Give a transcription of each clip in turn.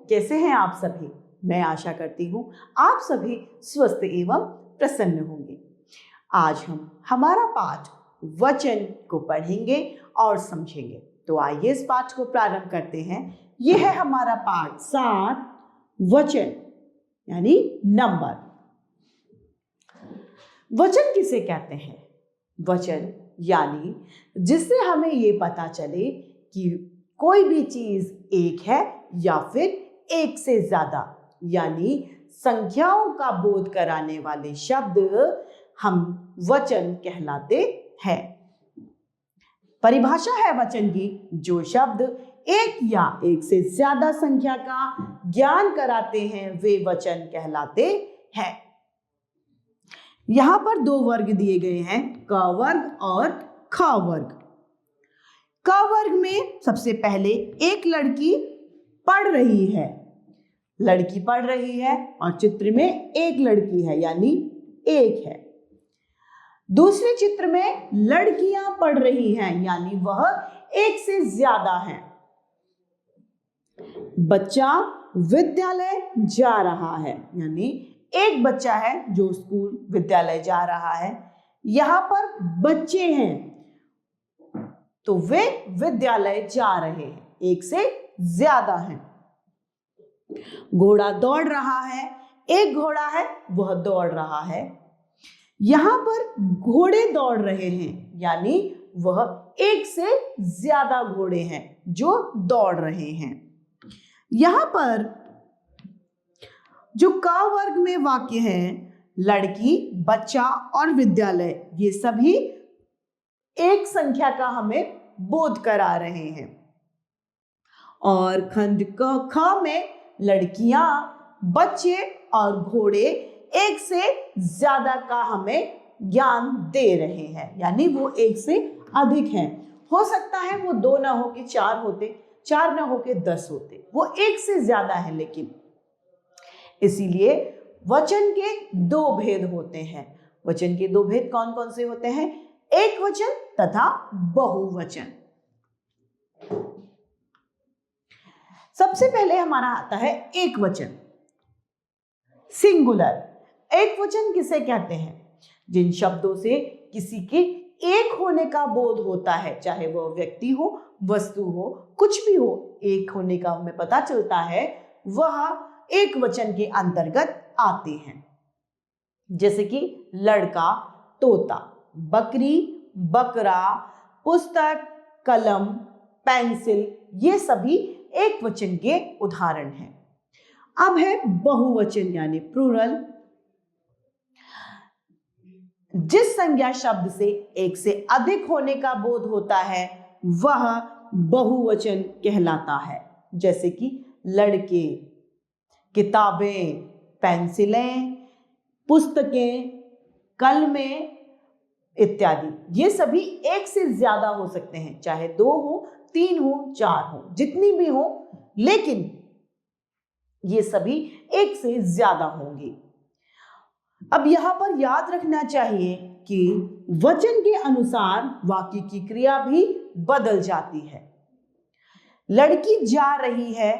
कैसे हैं आप सभी? मैं आशा करती हूँ आप सभी स्वस्थ एवं प्रसन्न होंगे। आज हम हमारा पाठ वचन को पढ़ेंगे और समझेंगे। तो आइए इस पाठ को प्रारंभ करते हैं। यह है हमारा पाठ 7 वचन यानी नंबर। वचन किसे कहते हैं? वचन यानी जिससे हमें ये पता चले कि कोई भी चीज एक है या फिर एक से ज्यादा, यानी संख्याओं का बोध कराने वाले शब्द हम वचन कहलाते हैं। परिभाषा है वचन की, जो शब्द एक या एक से ज्यादा संख्या का ज्ञान कराते हैं वे वचन कहलाते हैं। यहां पर 2 वर्ग दिए गए हैं, क वर्ग और ख वर्ग। क वर्ग में सबसे पहले एक लड़की पढ़ रही है, लड़की पढ़ रही है और चित्र में एक लड़की है यानी एक है। दूसरे चित्र में लड़कियां पढ़ रही हैं यानी वह एक से ज्यादा है। बच्चा विद्यालय जा रहा है यानी एक बच्चा है जो स्कूल विद्यालय जा रहा है। यहां पर बच्चे हैं तो वे विद्यालय जा रहे हैं, एक से ज्यादा हैं। घोड़ा दौड़ रहा है, एक घोड़ा है वह दौड़ रहा है। यहां पर घोड़े दौड़ रहे हैं यानी वह एक से ज्यादा घोड़े हैं जो दौड़ रहे हैं। यहां पर जो क वर्ग में वाक्य है, लड़की, बच्चा और विद्यालय, ये सभी एक संख्या का हमें बोध करा रहे हैं। और खंड ख में लड़कियां, बच्चे और घोड़े एक से ज्यादा का हमें ज्ञान दे रहे हैं यानी वो एक से अधिक हैं। हो सकता है वो 2 ना हो के 4 होते, 4 ना हो के 10 होते, वो एक से ज्यादा है। लेकिन इसीलिए वचन के 2 भेद होते हैं। वचन के 2 भेद कौन कौन से होते हैं? एक वचन तथा बहुवचन। सबसे पहले हमारा आता है एक वचन, सिंगुलर। एक वचन किसे कहते हैं? जिन शब्दों से किसी के एक होने का बोध होता है, चाहे वह व्यक्ति हो, वस्तु हो, कुछ भी हो, एक होने का हमें पता चलता है, वह एक वचन के अंतर्गत आते हैं। जैसे कि लड़का, तोता, बकरी, बकरा, पुस्तक, कलम, पेंसिल, ये सभी एक वचन के उदाहरण हैं। अब है बहुवचन यानी प्लूरल। जिस संज्ञा शब्द से एक से अधिक होने का बोध होता है वह बहुवचन कहलाता है। जैसे कि लड़के, किताबें, पेंसिलें, पुस्तकें, कलमें इत्यादि, ये सभी एक से ज्यादा हो सकते हैं, चाहे 2 हो, 3 हो, 4 हो, जितनी भी हो, लेकिन ये सभी एक से ज्यादा होंगे। अब यहां पर याद रखना चाहिए कि वचन के अनुसार वाक्य की क्रिया भी बदल जाती है। लड़की जा रही है,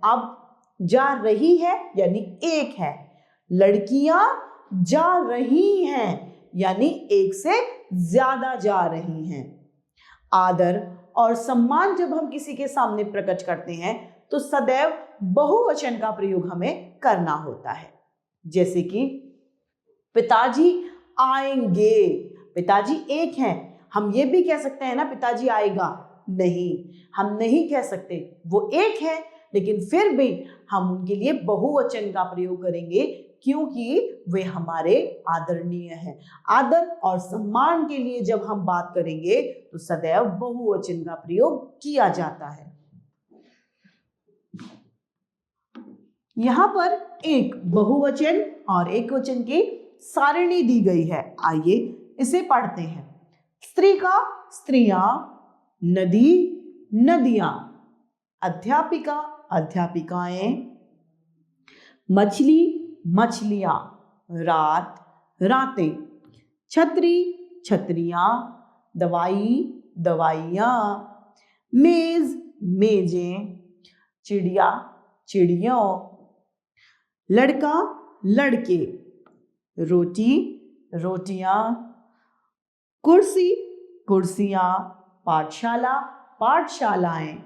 अब जा रही है यानी एक है। लड़कियां जा रही हैं यानी एक से ज्यादा जा रही हैं। आदर और सम्मान जब हम किसी के सामने प्रकट करते हैं तो सदैव बहुवचन का प्रयोग हमें करना होता है। जैसे कि पिताजी आएंगे, पिताजी एक हैं, हम ये भी कह सकते हैं ना पिताजी आएगा? नहीं, हम नहीं कह सकते, वो एक है, लेकिन फिर भी हम उनके लिए बहुवचन का प्रयोग करेंगे क्योंकि वे हमारे आदरणीय हैं। आदर और सम्मान के लिए जब हम बात करेंगे तो सदैव बहुवचन का प्रयोग किया जाता है। यहां पर एक बहुवचन और एक वचन की सारणी दी गई है, आइए इसे पढ़ते हैं। स्त्री का स्त्रियां, नदी नदियां, अध्यापिका अध्यापिकाएं, मछली मछलियां, रात रातें, छतरी छतरियां, दवाई दवाइयां, मेज मेजें, चिड़िया चिड़ियों। लड़का लड़के, रोटी रोटियां, कुर्सी कुर्सियां, पाठशाला पाठशालाएं,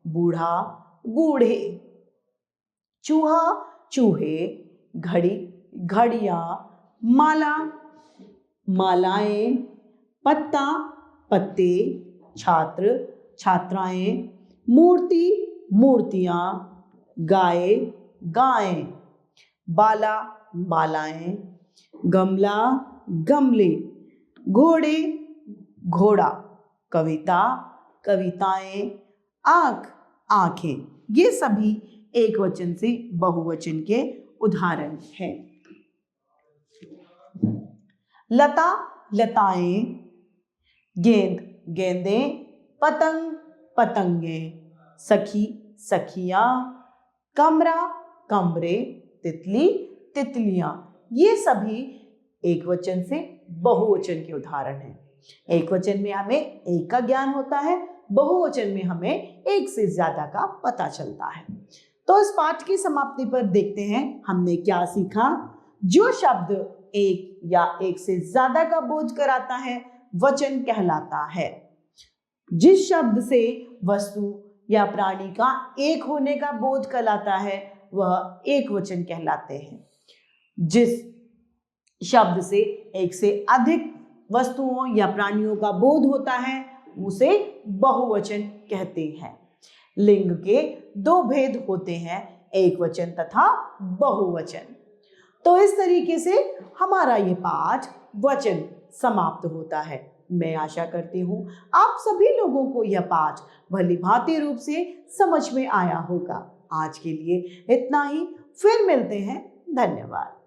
बूढ़ा बूढ़े। चूहा चूहे, घड़ी घड़ियां, माला मालाएं, पत्ता पत्ते, छात्र छात्राएं, मूर्ति मूर्तियां, गाय गायें, बाला बालाएं, गमला गमले, घोड़े घोड़ा, कविता कविताएं, आंख आंखें। ये सभी एक वचन से बहुवचन के उदाहरण हैं। लता लताएं, गेंद गेंदें, पतंग पतंगें, सखी सखियां, कमरा कमरे, तितली तितलियां। ये सभी एक वचन से बहुवचन के उदाहरण हैं। एक वचन में हमें एक का ज्ञान होता है, बहुवचन में हमें एक से ज्यादा का पता चलता है। तो इस पाठ की समाप्ति पर देखते हैं हमने क्या सीखा। जो शब्द एक या एक से ज्यादा का बोध कराता है वचन कहलाता है। जिस शब्द से वस्तु या प्राणी का एक होने का बोध कराता है वह एक वचन कहलाते हैं। जिस शब्द से एक से अधिक वस्तुओं या प्राणियों का बोध होता है उसे बहुवचन कहते हैं। लिंग के दो भेद होते हैं, एक वचन तथा बहुवचन। तो इस तरीके से हमारा ये पाठ वचन समाप्त होता है। मैं आशा करती हूँ आप सभी लोगों को यह पाठ भलीभांति रूप से समझ में आया होगा। आज के लिए इतना ही, फिर मिलते हैं। धन्यवाद।